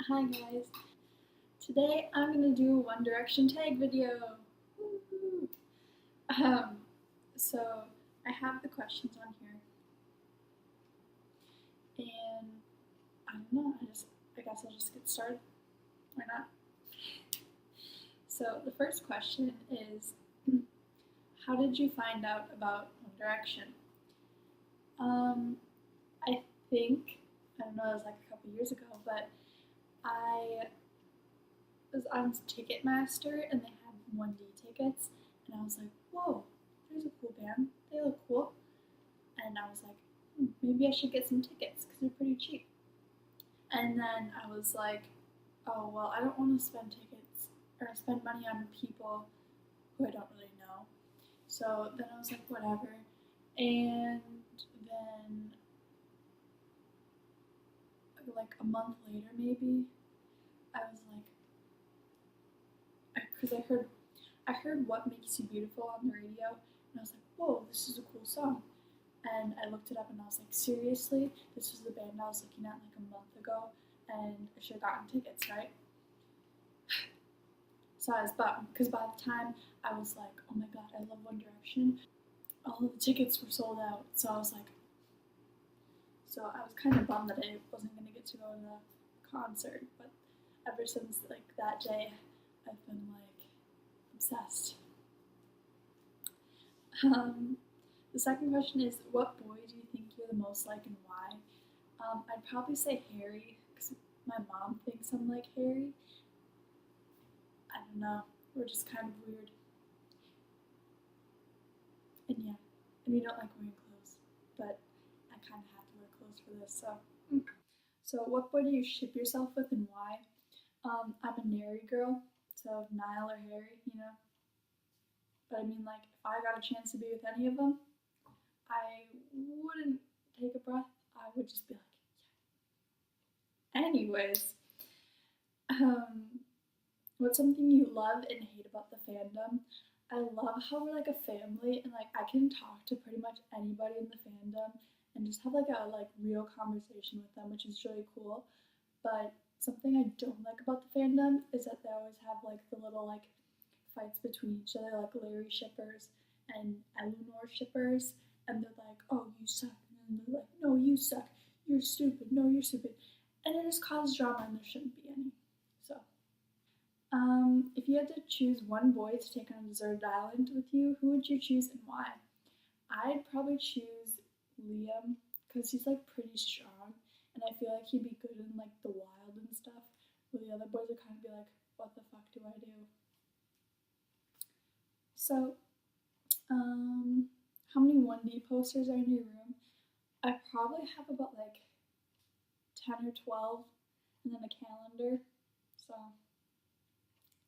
Hi guys, today I'm gonna do a One Direction tag video. Woo! Um, so I have the questions on here, and I don't know. I guess I'll just get started. Why not? So the first question is, how did you find out about One Direction? Um, I think I don't know. It was like a couple years ago, but I was on Ticketmaster and they had 1D tickets, and I was like, whoa, there's a cool band. They look cool. And I was like, maybe I should get some tickets because they're pretty cheap. And then I was like, oh, well, I don't want to spend tickets or spend money on people who I don't really know. So then I was like, whatever. And then, like a month later, maybe, I was like, because I heard "What Makes You Beautiful" on the radio, and I was like, whoa, this is a cool song. And I looked it up and I was like, seriously? This was the band I was looking at like a month ago, and I should have gotten tickets, right? So I was bummed because by the time I was like, oh my god, I love One Direction, all of the tickets were sold out. So I was kind of bummed that I wasn't going to get to go to the concert. But ever since like that day, I've been like obsessed. The second question is, what boy do you think you're the most like and why? I'd probably say Harry, because my mom thinks I'm like Harry. I don't know. We're just kind of weird. And yeah, and we don't like wearing clothes, but I kind of have to wear clothes for this. So what boy do you ship yourself with and why? I'm a nary girl, so Niall or Harry. But I mean, like, if I got a chance to be with any of them, I wouldn't take a breath. I would just be like, yeah. Anyways, um, what's something you love and hate about the fandom? I love how we're like a family and like I can talk to pretty much anybody in the fandom and just have like a real conversation with them, which is really cool. But something I don't like about the fandom is that they always have like the little like fights between each other, like Larry shippers and Eleanor shippers, and they're like, "Oh, you suck," and then they're like, "No, you suck. You're stupid. No, you're stupid," and it just causes drama, and there shouldn't be any. So, if you had to choose one boy to take on a deserted island with you, who would you choose and why? I'd probably choose Liam because he's like pretty strong, and I feel like he'd be good in like the wild and stuff. Where the other boys would kind of be like, "What the fuck do I do?" So, how many 1D posters are in your room? I probably have about like 10 or 12, and then a calendar. So,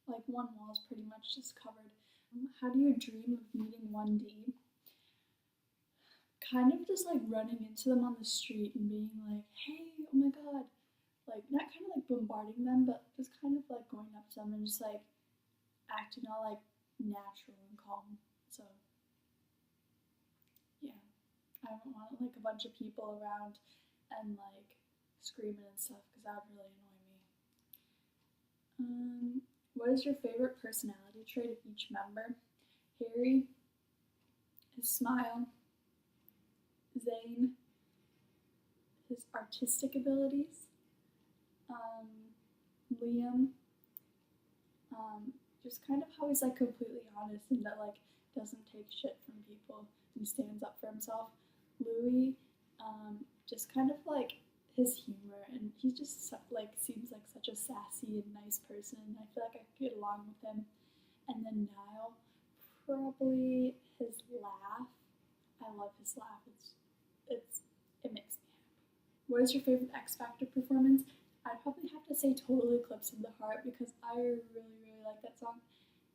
like one wall is pretty much just covered. How do you dream of meeting 1D? Kind of just like running into them on the street and being like, hey, oh my god. Like, not kind of like bombarding them, but just kind of like going up to them and just like acting all like natural and calm. So, yeah. I don't want like a bunch of people around and like screaming and stuff because that would really annoy me. What is your favorite personality trait of each member? Harry, his smile, Zayn, his artistic abilities, um, Liam, just kind of how he's like completely honest and that like doesn't take shit from people and stands up for himself. Louis, just kind of like his humor and he just like seems like such a sassy and nice person. I feel like I could get along with him. And then Niall, probably his laugh. I love his laugh. It makes me happy. What is your favorite X Factor performance? I'd probably have to say Total Eclipse of the Heart because I really like that song.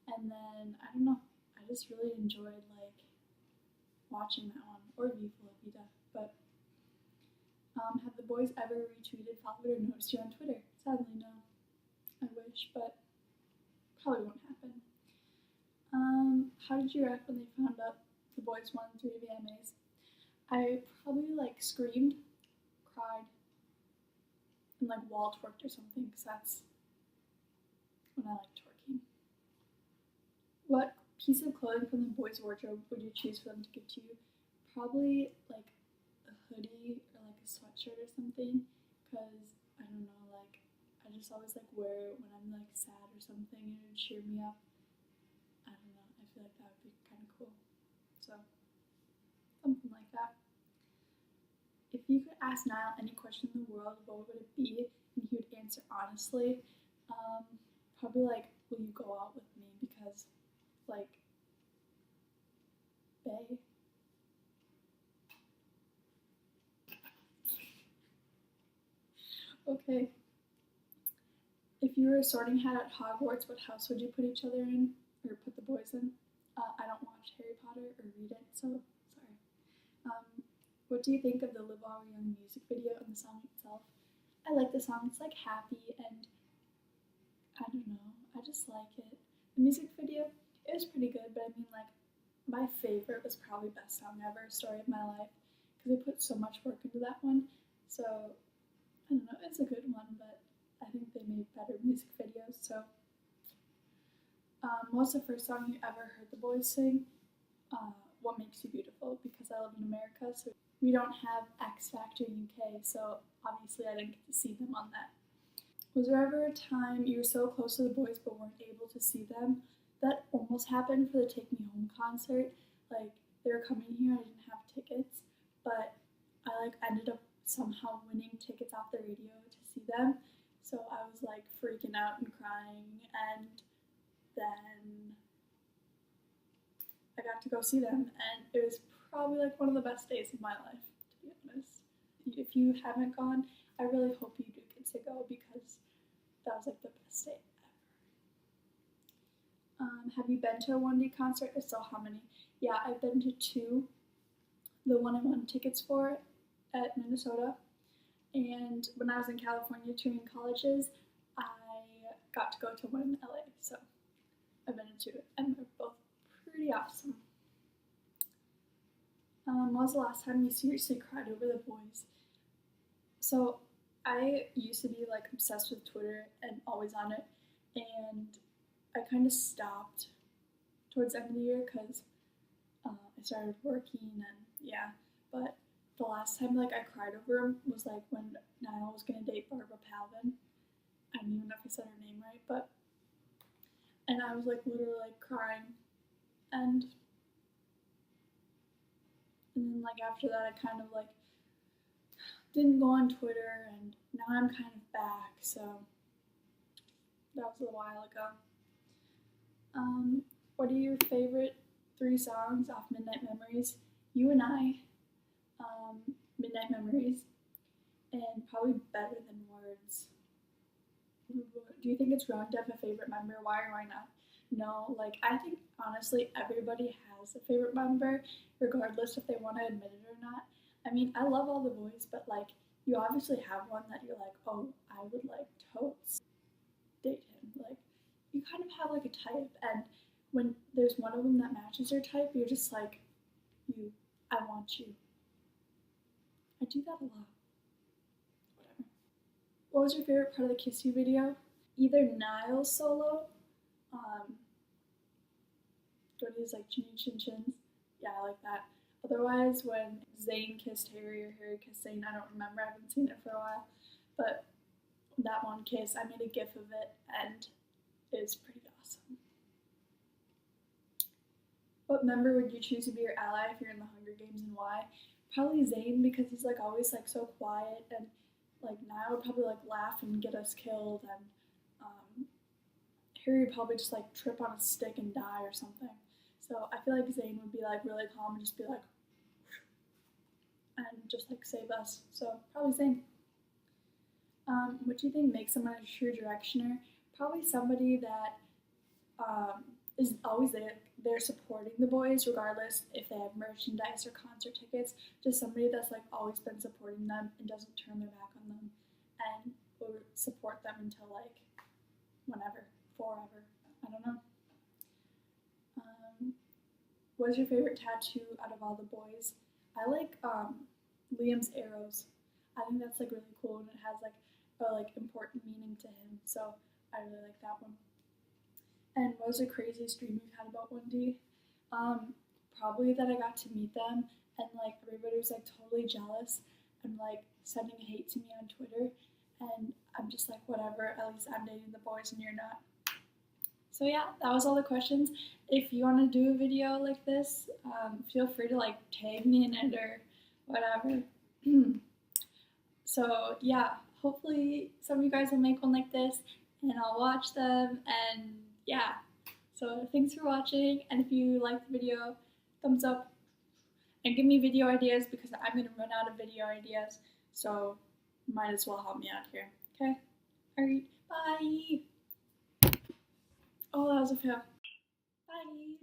And then I don't know, I just really enjoyed like watching that one or Viva La Vida. But have the boys ever retweeted, followed, or noticed you on Twitter? Sadly, no. I wish, but probably won't happen. How did you react when they found out the boys won 3 VMAs? I probably like screamed, cried, and like wall twerked or something, because that's when I like twerking. What piece of clothing from the boys' wardrobe would you choose for them to give to you? Probably like a hoodie or like a sweatshirt or something, because I don't know, like I just always like wear it when I'm like sad or something and it would cheer me up. I don't know, I feel like that would be kind of cool. So, something like that. If you could ask Niall any question in the world, what would it be? And he would answer honestly. Um, Probably like, will you go out with me? Because, like, bae. Okay. If you were a sorting hat at Hogwarts, what house would you put each other in? Or put the boys in? I don't watch Harry Potter or read it, so sorry. Um, what do you think of the Live While We're Young music video and the song itself? I like the song. It's like happy and I don't know. I just like it. The music video, it was pretty good, but I mean, like, my favorite was probably Best Song Ever, Story of My Life, because they put so much work into that one. So, I don't know, it's a good one, but I think they made better music videos. So, what was the first song you ever heard the boys sing? What Makes You Beautiful, because I live in America, so we don't have X Factor UK, so obviously I didn't get to see them on that. Was there ever a time you were so close to the boys but weren't able to see them? That almost happened for the Take Me Home concert. Like, they were coming here, I didn't have tickets, but I like ended up somehow winning tickets off the radio to see them. So I was like freaking out and crying, and then I got to go see them, and it was probably like one of the best days of my life, to be honest. If you haven't gone, I really hope you do get to go because that was like the best day ever. Have you been to a 1D concert? If so, how many? Yeah, I've been to two. The one I won tickets for at Minnesota, and when I was in California touring colleges, I got to go to one in LA. So I've been to two, and they're both pretty awesome. When was the last time you seriously cried over the boys? So I used to be like obsessed with Twitter and always on it, and I kind of stopped towards the end of the year because I started working and yeah. But the last time like I cried over him was like when Niall was gonna date Barbara Palvin. I don't even know if I said her name right, but and I was like literally like crying, and then like after that I kind of like didn't go on Twitter, and now I'm kind of back. So that was a little while ago. What are your favorite three songs off Midnight Memories? You and I, Midnight Memories, and probably Better Than Words. Do you think it's wrong to have a favorite member? Why or why not? No, like I think honestly everybody has a favorite member, regardless if they want to admit it or not. I mean, I love all the boys, but like you obviously have one that you're like, oh, I would like totes date him. Like you kind of have like a type, and when there's one of them that matches your type, you're just like, you, I want you. I do that a lot. Whatever. What was your favorite part of the Kiss You video? Either Niall's solo, um, when he's like chinny chin chins. Yeah, I like that. Otherwise, when Zayn kissed Harry or Harry kissed Zayn, I don't remember. I haven't seen it for a while. But that one kiss, I made a gif of it, and it's pretty awesome. What member would you choose to be your ally if you're in the Hunger Games, and why? Probably Zayn, because he's like always like so quiet, and like Niall would probably like laugh and get us killed, and Harry would probably just like trip on a stick and die or something. So I feel like Zayn would be like really calm and just be like, and just like save us. So probably Zayn. What do you think makes someone a true directioner? Probably somebody that is always there supporting the boys, regardless if they have merchandise or concert tickets. Just somebody that's like always been supporting them and doesn't turn their back on them, and will support them until like whenever, forever. I don't know. What is your favorite tattoo out of all the boys? I like Liam's arrows. I think that's like really cool, and it has like or like important meaning to him. So I really like that one. And what was the craziest dream you had about 1D? Probably that I got to meet them and like everybody was like totally jealous and like sending hate to me on Twitter, and I'm just like, whatever, at least I'm dating the boys and you're not. So yeah, that was all the questions. If you want to do a video like this, feel free to like tag me in it or whatever. So yeah, hopefully some of you guys will make one like this and I'll watch them, and yeah. So thanks for watching, and if you like the video, thumbs up and give me video ideas because I'm going to run out of video ideas, so might as well help me out here. Okay? Alright, bye! Oh, that was a fail. Bye!